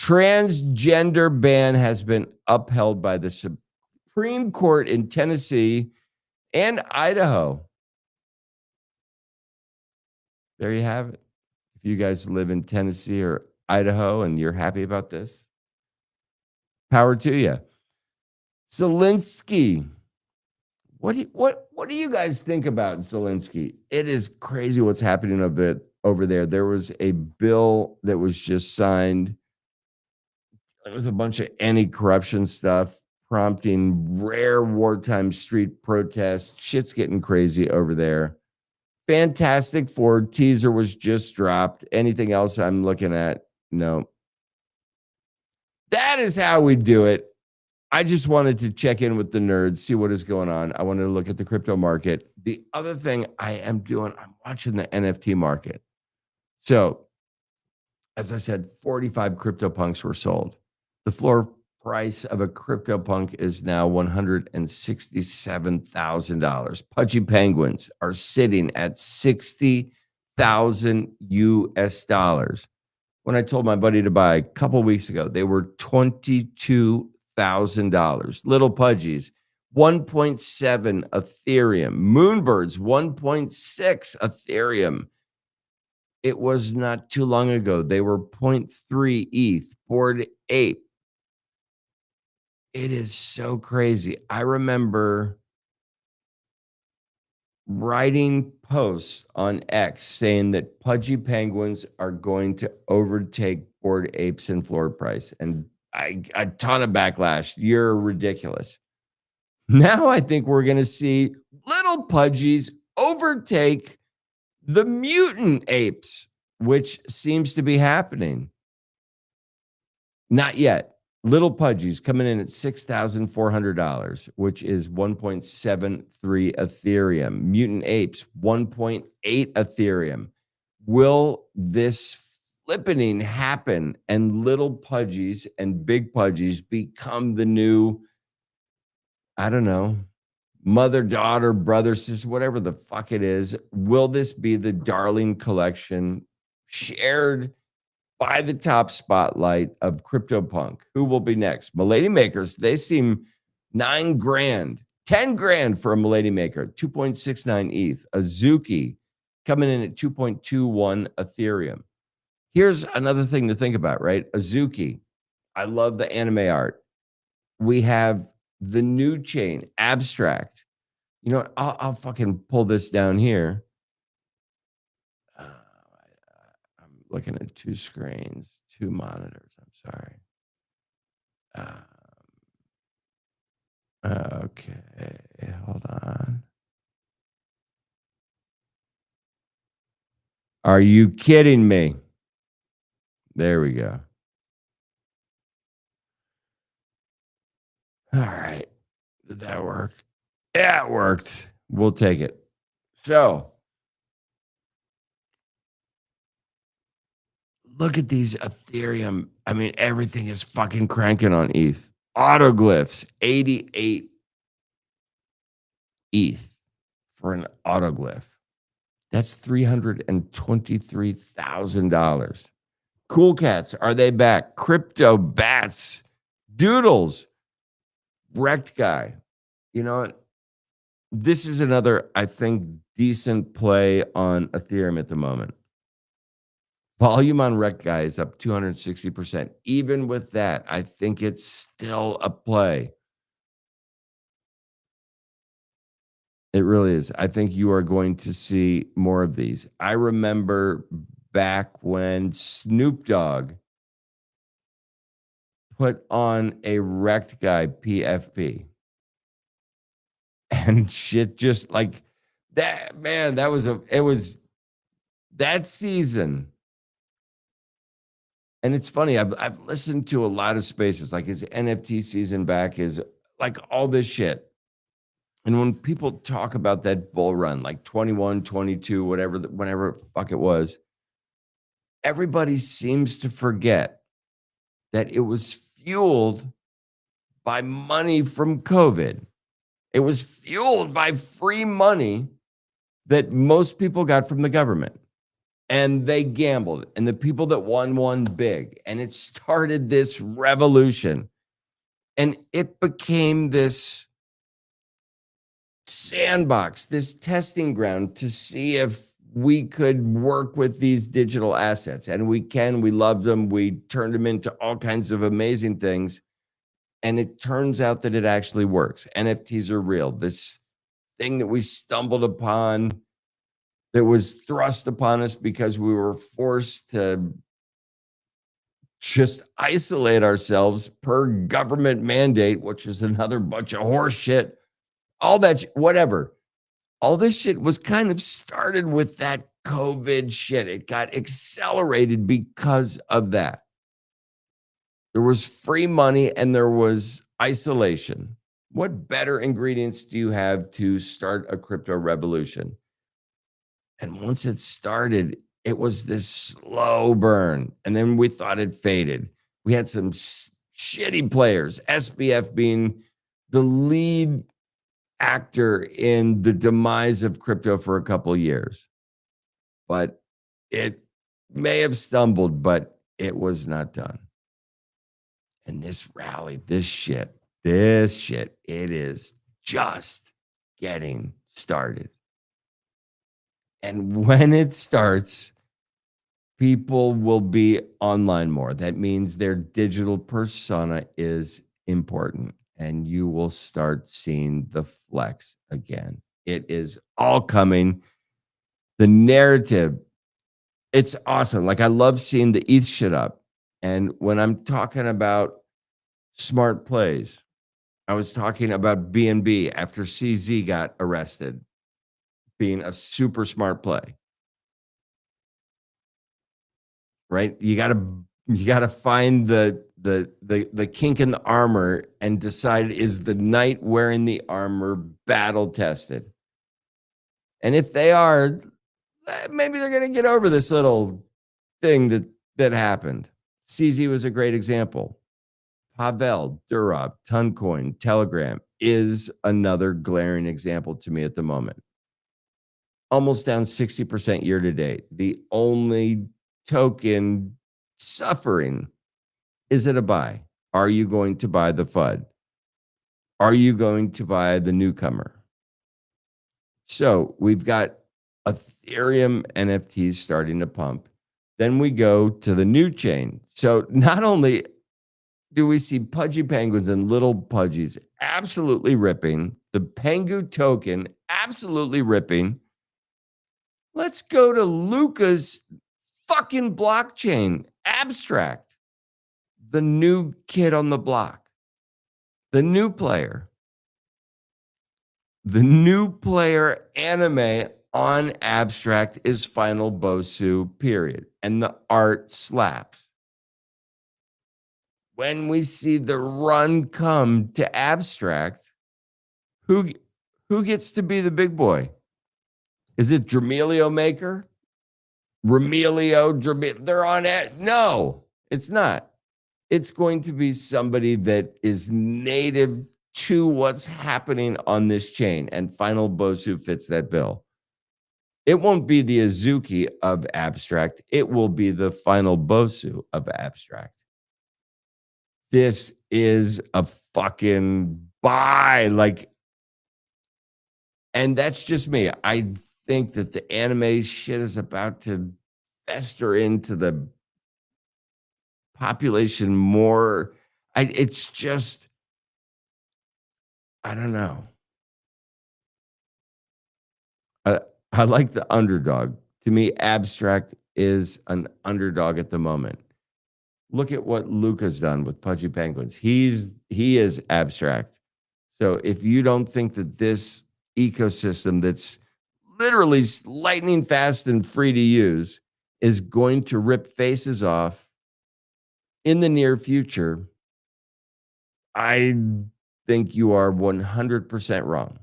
Transgender ban has been upheld by the Supreme Court in Tennessee and Idaho. There you have it. If you guys live in Tennessee or Idaho and you're happy about this, power to you. Zelensky. What do you guys think about Zelensky? It is crazy what's happening over there. There was a bill that was just signed with a bunch of anti-corruption stuff, prompting rare wartime street protests. Shit's getting crazy over there. Fantastic Four teaser was just dropped. Anything else I'm looking at? No. That is how we do it. I just wanted to check in with the nerds, see what is going on. I wanted to look at the crypto market. The other thing I am doing, I'm watching the NFT market. So, as I said, 45 CryptoPunks were sold. The floor price of a CryptoPunk is now $167,000. Pudgy Penguins are sitting at 60,000 US dollars. When I told my buddy to buy a couple weeks ago, they were $22,000. Little Pudgies, 1.7 Ethereum. Moonbirds, 1.6 Ethereum. It was not too long ago. They were 0.3 ETH. Bored Ape. It is so crazy. I remember writing posts on X saying that Pudgy Penguins are going to overtake Bored Apes in floor price. And a ton of backlash. You're ridiculous. Now I think we're going to see Little Pudgies overtake the mutant apes, which seems to be happening. Not yet. Little Pudgies coming in at $6,400, which is 1.73 Ethereum. Mutant Apes, 1.8 Ethereum. Will this flippening happen and Little Pudgies and Big Pudgies become the new, I don't know, mother, daughter, brother, sister, whatever the fuck it is? Will this be the darling collection shared by the top spotlight of CryptoPunk? Who will be next? Milady Makers, they seem $9,000, $10,000 for a Milady Maker, 2.69 ETH. Azuki coming in at 2.21 Ethereum. Here's another thing to think about, right? Azuki. I love the anime art. We have the new chain, Abstract. You know what? I'll fucking pull this down here. Looking at two screens, two monitors. I'm sorry. Okay, hold on. Are you kidding me? There we go. All right. Did that work? Yeah, it worked. We'll take it. So, look at these Ethereum. I mean, everything is fucking cranking on ETH. Autoglyphs, 88 ETH for an autoglyph. That's $323,000. Cool Cats, are they back? Crypto Bats, Doodles, Wrecked Guy. You know what? This is another, I think, decent play on Ethereum at the moment. Volume on Wrecked Guy is up 260%. Even with that, I think it's still a play. It really is. I think you are going to see more of these. I remember back when Snoop Dogg put on a Wrecked Guy PFP. And shit just like that, man, that season And it's funny, I've listened to a lot of spaces, like, is NFT season back? Is like all this shit. And when people talk about that bull run, like 21, 22, whatever, whenever fuck it was, everybody seems to forget that it was fueled by money from COVID. It was fueled by free money that most people got from the government. And they gambled. And the people that won big. And it started this revolution. And it became this sandbox, this testing ground to see if we could work with these digital assets. And we can. We love them. We turned them into all kinds of amazing things. And it turns out that it actually works. NFTs are real. This thing that we stumbled upon, that was thrust upon us because we were forced to just isolate ourselves per government mandate, which is another bunch of horse shit. All that, whatever. All this shit was kind of started with that COVID shit. It got accelerated because of that. There was free money and there was isolation. What better ingredients do you have to start a crypto revolution? And once it started, it was this slow burn. And then we thought it faded. We had some shitty players, SBF being the lead actor in the demise of crypto for a couple of years. But it may have stumbled, but it was not done. And this rally, this shit, it is just getting started. And when it starts, people will be online more. That means their digital persona is important, and you will start seeing the flex again. It is all coming. The narrative, it's awesome. Like, I love seeing the ETH shit up. And when I'm talking about smart plays, I was talking about BNB after CZ got arrested being a super smart play. Right? You gotta find the kink in the armor and decide, is the knight wearing the armor battle tested? And if they are, maybe they're gonna get over this little thing that happened. CZ was a great example. Pavel Durov, Toncoin, Telegram is another glaring example to me at the moment. Almost down 60% year to date. The only token suffering. Is it a buy? Are you going to buy the FUD? Are you going to buy the newcomer? So we've got Ethereum NFTs starting to pump. Then we go to the new chain. So not only do we see pudgy penguins and little pudgies absolutely ripping, the Pengu token absolutely ripping. Let's go to Luca's fucking blockchain, Abstract, the new kid on the block, the new player anime on Abstract is Final Bosu, period. And the art slaps. When we see the run come to Abstract, who gets to be the big boy? Is it Dramelio Maker? They're on it. No, it's not. It's going to be somebody that is native to what's happening on this chain, and Final Bosu fits that bill. It won't be the Azuki of Abstract. It will be the Final Bosu of Abstract. This is a fucking buy. Like, and that's just me. I think that the anime shit is about to fester into the population more. It's just, I don't know. I like the underdog. To me, Abstract is an underdog at the moment. Look at what Luca's done with Pudgy Penguins. He is Abstract. So if you don't think that this ecosystem that's literally lightning fast and free to use is going to rip faces off In the near future, I think you are 100% wrong.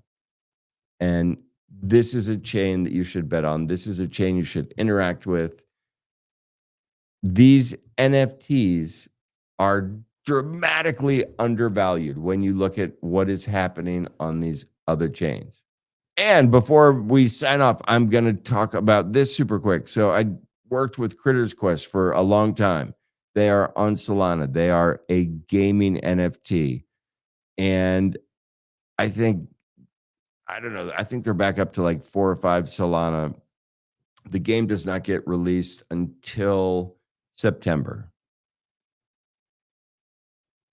And this is a chain that you should bet on. This is a chain you should interact with. These NFTs are dramatically undervalued when you look at what is happening on these other chains. And before we sign off, I'm going to talk about this super quick. So I worked with Critters Quest for a long time. They are on Solana. They are a gaming NFT. And I think, I don't know, I think they're back up to like 4 or 5 Solana. The game does not get released until September.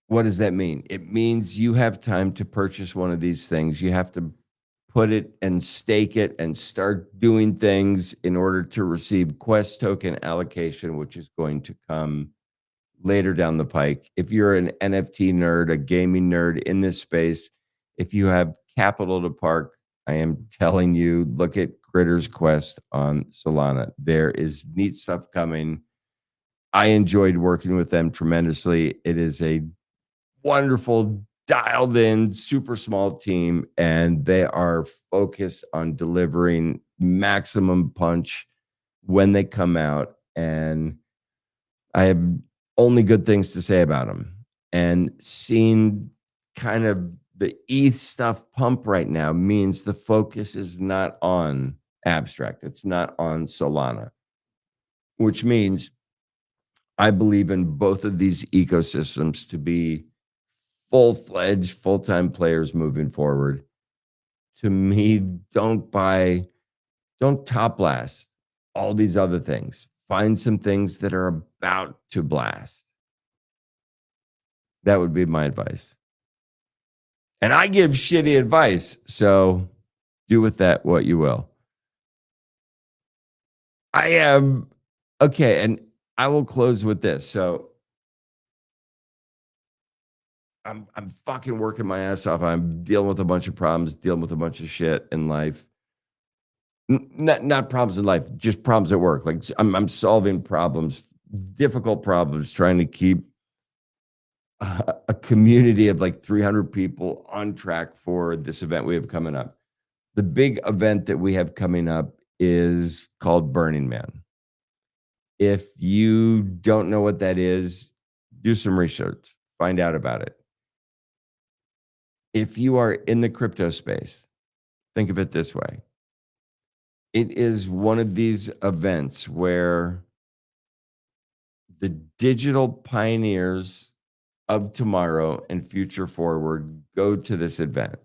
What does that mean? It means you have time to purchase one of these things. You have to put it and stake it and start doing things in order to receive Quest token allocation, which is going to come later down the pike. If you're an NFT nerd, a gaming nerd in this space, if you have capital to park, I am telling you, look at Critters Quest on Solana. There is neat stuff coming. I enjoyed working with them tremendously. It is a wonderful, dialed in, super small team, and they are focused on delivering maximum punch when they come out. And I have only good things to say about them. And seeing kind of the ETH stuff pump right now means the focus is not on abstract, it's not on Solana, which means I believe in both of these ecosystems to be full-fledged, full-time players moving forward. To me, don't top blast all these other things. Find some things that are about to blast. That would be my advice. And I give shitty advice, so do with that what you will. I am okay, and I will close with this. So I'm fucking working my ass off. I'm dealing with a bunch of problems, dealing with a bunch of shit in life. Not problems in life, just problems at work. Like I'm solving problems, difficult problems, trying to keep a community of like 300 people on track for this event we have coming up. The big event that we have coming up is called Burning Man. If you don't know what that is, do some research, find out about it. If you are in the crypto space, think of it this way. It is one of these events where the digital pioneers of tomorrow and future forward go to this event.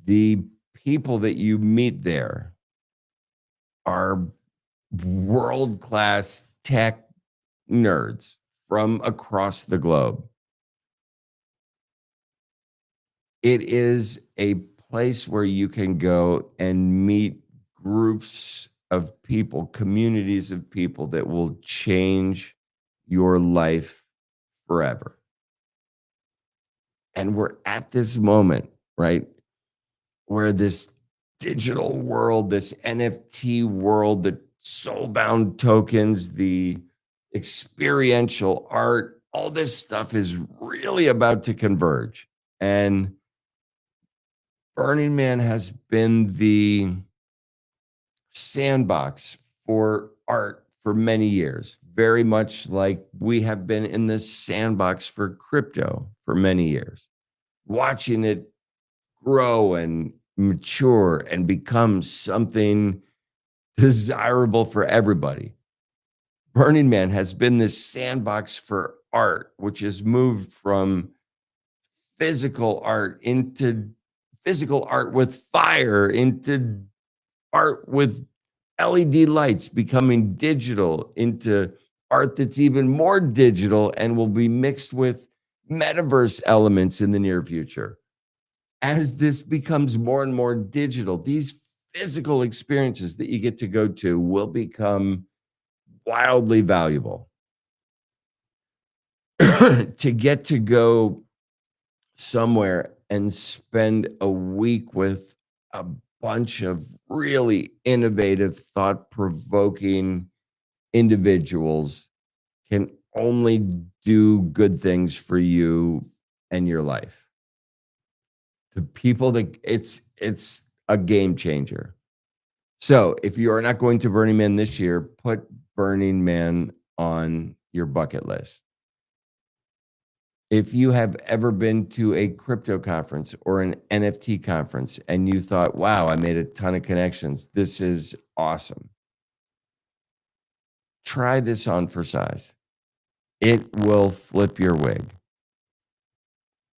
The people that you meet there are world-class tech nerds from across the globe. It is a place where you can go and meet groups of people, communities of people that will change your life forever. And we're at this moment, right, where this digital world, this NFT world, the soulbound tokens, the experiential art, all this stuff is really about to converge. And Burning Man has been the sandbox for art for many years, very much like we have been in the sandbox for crypto for many years, watching it grow and mature and become something desirable for everybody. Burning Man has been this sandbox for art, which has moved from physical art into physical art with fire, into art with LED lights, becoming digital, into art that's even more digital and will be mixed with metaverse elements in the near future. As this becomes more and more digital, these physical experiences that you get to go to will become wildly valuable. To get to go somewhere and spend a week with a bunch of really innovative, thought provoking individuals can only do good things for you and your life. The people that it's a game changer. So if you are not going to Burning Man this year, put Burning Man on your bucket list. If you have ever been to a crypto conference or an NFT conference and you thought, wow, I made a ton of connections, this is awesome. Try this on for size. It will flip your wig.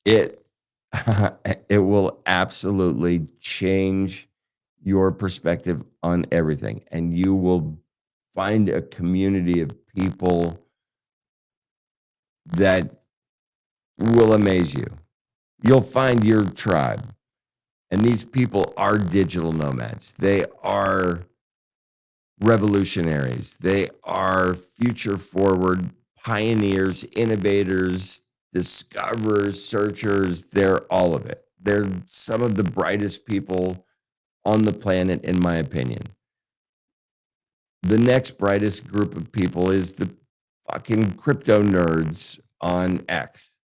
It it will absolutely change your perspective on everything, and you will find a community of people that will amaze you. You'll find your tribe, and these people are digital nomads. They are revolutionaries. They are future forward pioneers, innovators, discoverers, searchers. They're all of it. They're some of the brightest people on the planet, in my opinion. The next brightest group of people is the fucking crypto nerds on X.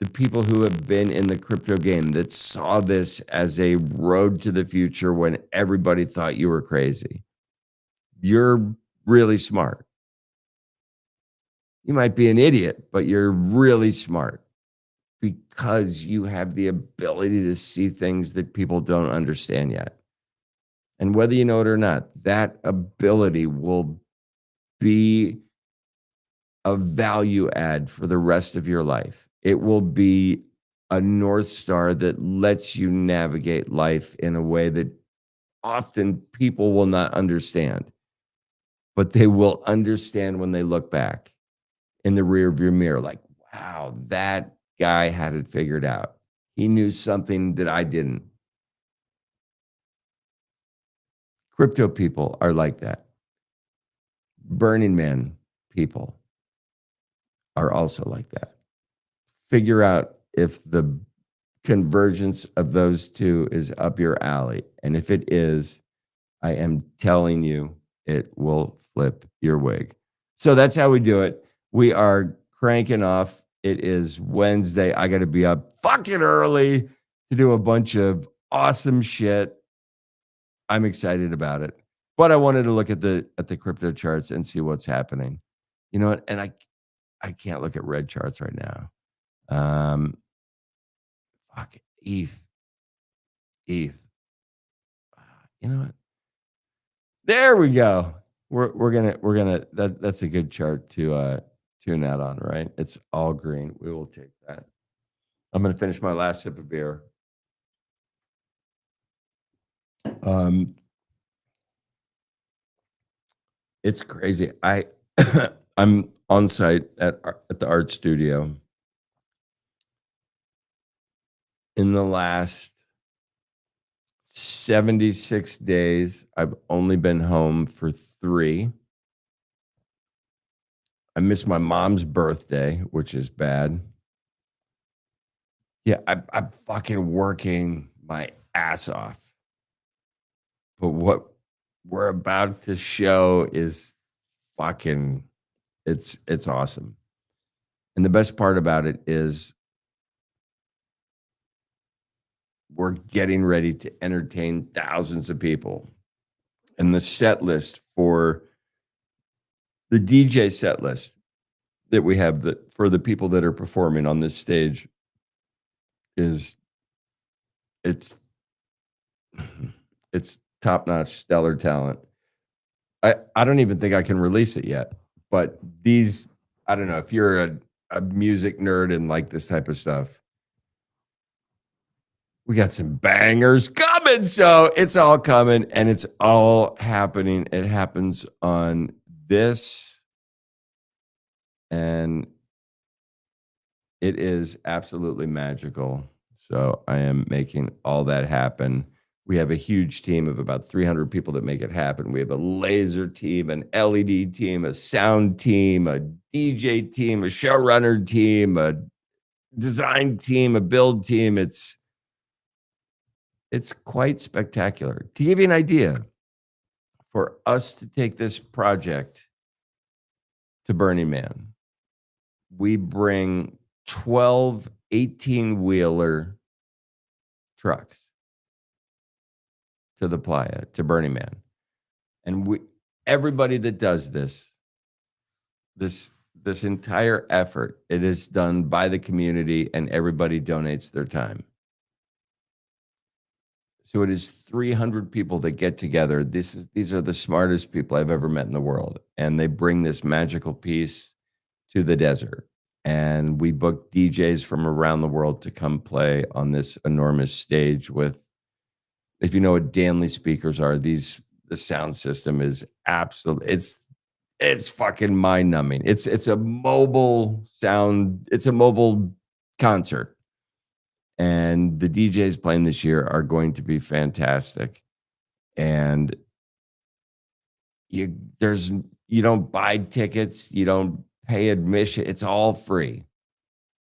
The people who have been in the crypto game that saw this as a road to the future when everybody thought you were crazy. You're really smart. You might be an idiot, but you're really smart because you have the ability to see things that people don't understand yet. And whether you know it or not, that ability will be a value add for the rest of your life. It will be a North Star that lets you navigate life in a way that often people will not understand, but they will understand when they look back in the rear view mirror, like, wow, that guy had it figured out. He knew something that I didn't. Crypto people are like that. Burning Man people are also like that. Figure out if the convergence of those two is up your alley. And if it is, I am telling you, it will flip your wig. So that's how we do it. We are cranking off. It is Wednesday. I got to be up fucking early to do a bunch of awesome shit. I'm excited about it. But I wanted to look at the crypto charts and see what's happening. You know what? And I can't look at red charts right now. Fuck it. ETH. You know what? There we go. We're gonna that's a good chart to tune out on, right? It's all green. We will take that. I'm gonna finish my last sip of beer. Um, it's crazy. I'm on site at the art studio. In the last 76 days, I've only been home for 3. I missed my mom's birthday, which is bad. Yeah, I'm fucking working my ass off. But what we're about to show is fucking it's awesome. And the best part about it is we're getting ready to entertain thousands of people. And the set list for the DJ set list that we have that for the people that are performing on this stage is it's it's top-notch stellar talent. I don't even think I can release it yet, but these I don't know if you're a music nerd and like this type of stuff. We got some bangers coming, so it's all coming and it's all happening. It happens on this, and it is absolutely magical. So I am making all that happen. We have a huge team of about 300 people that make it happen. We have a laser team, an LED team, a sound team, a DJ team, a showrunner team, a design team, a build team. It's quite spectacular. To give you an idea, for us to take this project to Burning Man. We bring 12 18-wheeler trucks to the playa, to Burning Man. And everybody that does this this entire effort, it is done by the community and everybody donates their time. So it is 300 people that get together. These are the smartest people I've ever met in the world, and they bring this magical piece to the desert. And we book DJs from around the world to come play on this enormous stage with, if you know what Danley speakers are, the sound system is absolute. It's fucking mind numbing. It's a mobile sound. It's a mobile concert. And the DJs playing this year are going to be fantastic. And you don't buy tickets, you don't pay admission. It's all free.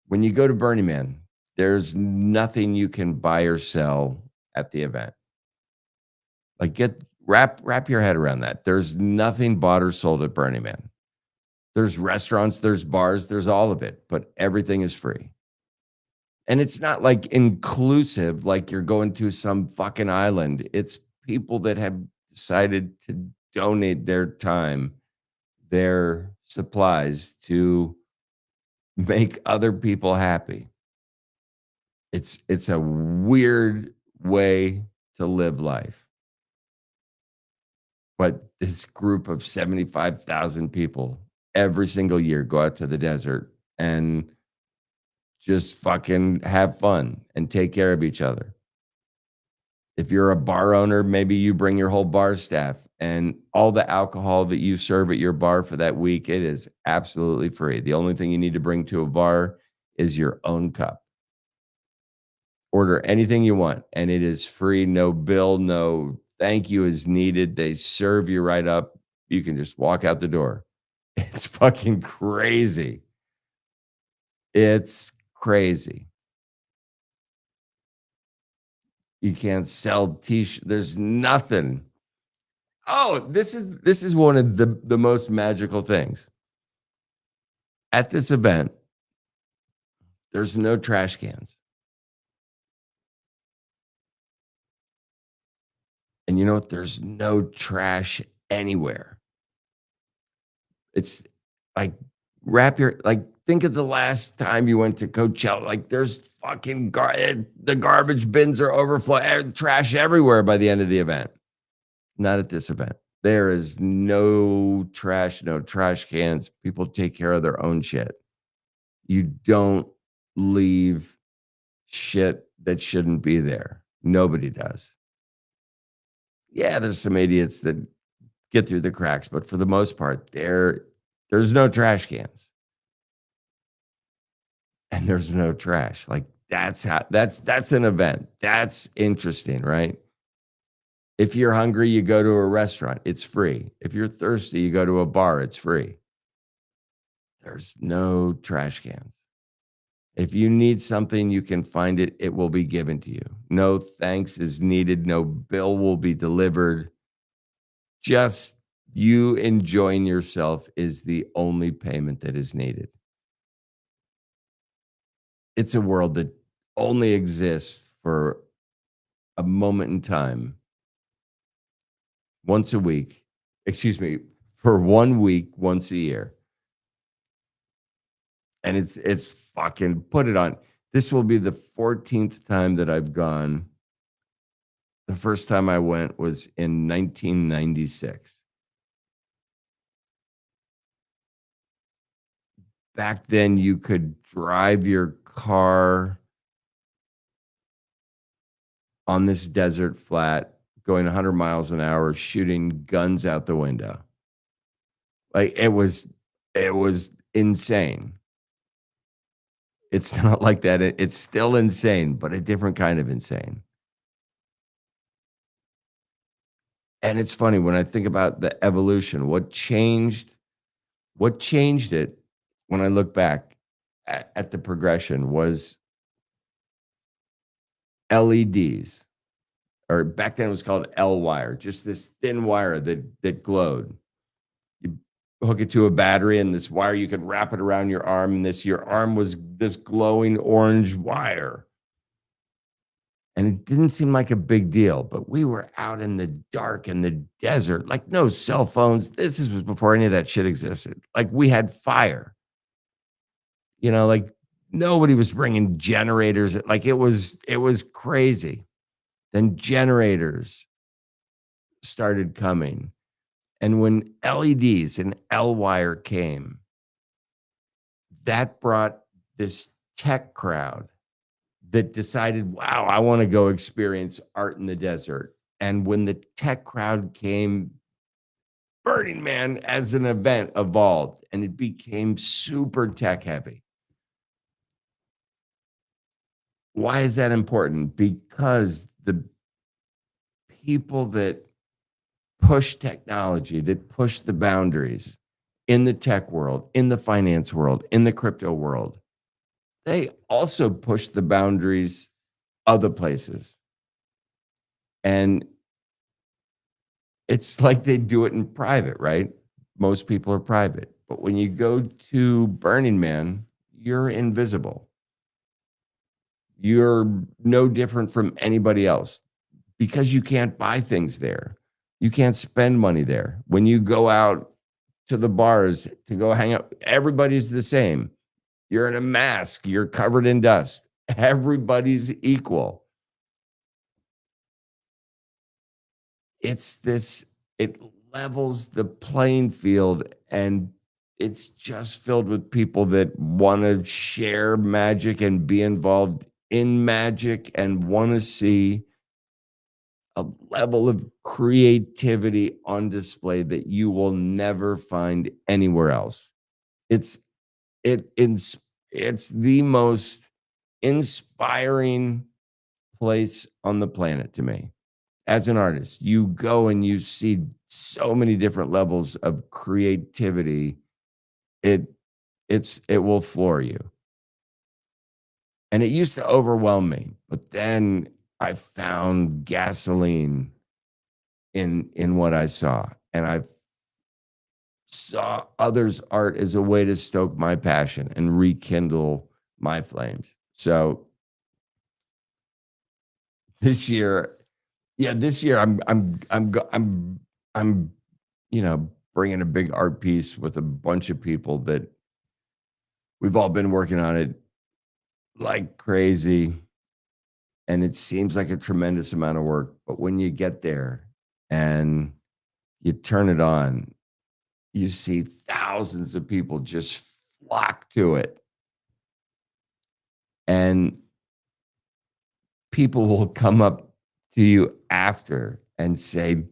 When you go to Burning Man, there's nothing you can buy or sell at the event. Like wrap your head around that. There's nothing bought or sold at Burning Man. There's restaurants, there's bars, there's all of it, but everything is free. And it's not like inclusive, like you're going to some fucking island. It's people that have decided to donate their time, their supplies to make other people happy. It's a weird way to live life. But this group of 75,000 people every single year go out to the desert and just fucking have fun and take care of each other. If you're a bar owner, maybe you bring your whole bar staff, and all the alcohol that you serve at your bar for that week, it is absolutely free. The only thing you need to bring to a bar is your own cup. Order anything you want, and it is free. No bill, no thank you is needed. They serve you right up. You can just walk out the door. It's fucking crazy. It's crazy. You can't sell t-shirts. There's nothing. Oh, this is one of the most magical things. At this event, there's no trash cans. And you know what? There's no trash anywhere. It's like think of the last time you went to Coachella. Like there's fucking the garbage bins are overflowing, trash everywhere by the end of the event. Not at this event. There is no trash, no trash cans. People take care of their own shit. You don't leave shit that shouldn't be there. Nobody does. Yeah, there's some idiots that get through the cracks, but for the most part, there's no trash cans. And there's no trash. Like that's an event. That's interesting, right? If you're hungry, you go to a restaurant, it's free. If you're thirsty, you go to a bar, it's free. There's no trash cans. If you need something, you can find it. It will be given to you. No thanks is needed. No bill will be delivered. Just you enjoying yourself is the only payment that is needed. It's a world that only exists for a moment in time. Once a week, for 1 week, once a year. And it's fucking put it on. This will be the 14th time that I've gone. The first time I went was in 1996. Back then, you could drive your car on this desert flat, going 100 miles an hour, shooting guns out the window. Like it was insane. It's not like that. It's still insane, but a different kind of insane. And it's funny when I think about the evolution, what changed it when I look back at the progression was LEDs, or back then it was called L wire, just this thin wire that glowed. hook it to a battery, and this wire, you could wrap it around your arm, and your arm was this glowing orange wire. And it didn't seem like a big deal, but we were out in the dark in the desert, like no cell phones. Was before any of that shit existed. Like we had fire, like nobody was bringing generators. Like it was crazy. Then generators started coming. And when LEDs and L wire came, that brought this tech crowd that decided, wow, I want to go experience art in the desert. And when the tech crowd came, Burning Man as an event evolved and it became super tech heavy. Why is that important? Because the people that push technology, that push the boundaries in the tech world, in the finance world, in the crypto world, they also push the boundaries other places. And it's like they do it in private, right? Most people are private. But when you go to Burning Man, you're invisible. You're no different from anybody else because you can't buy things there. You can't spend money there. When you go out to the bars to go hang out, everybody's the same. You're in a mask, you're covered in dust. Everybody's equal. It levels the playing field, and it's just filled with people that want to share magic and be involved in magic and want to see a level of creativity on display that you will never find anywhere else. It's it's the most inspiring place on the planet to me. As an artist, you go and you see so many different levels of creativity. It it will floor you. And it used to overwhelm me, but then I found gasoline in what I saw, and I saw others' art as a way to stoke my passion and rekindle my flames. So this year, this year I'm bringing a big art piece with a bunch of people that we've all been working on it like crazy, and it seems like a tremendous amount of work. But when you get there and you turn it on, you see thousands of people just flock to it, and people will come up to you after and say,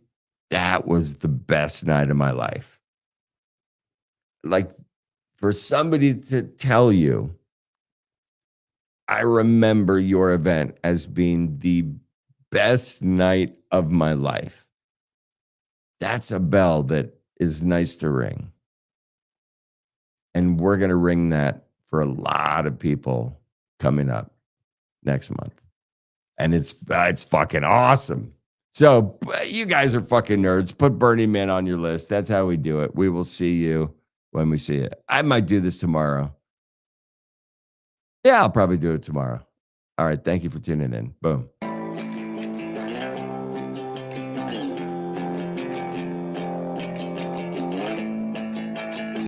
that was the best night of my life. Like, for somebody to tell you, I remember your event as being the best night of my life, that's a bell that is nice to ring. And we're going to ring that for a lot of people coming up next month. And it's fucking awesome. So you guys are fucking nerds. Put Burning Man on your list. That's how we do it. We will see you when we see it. I might do this tomorrow. Yeah, I'll probably do it tomorrow. All right. Thank you for tuning in. Boom.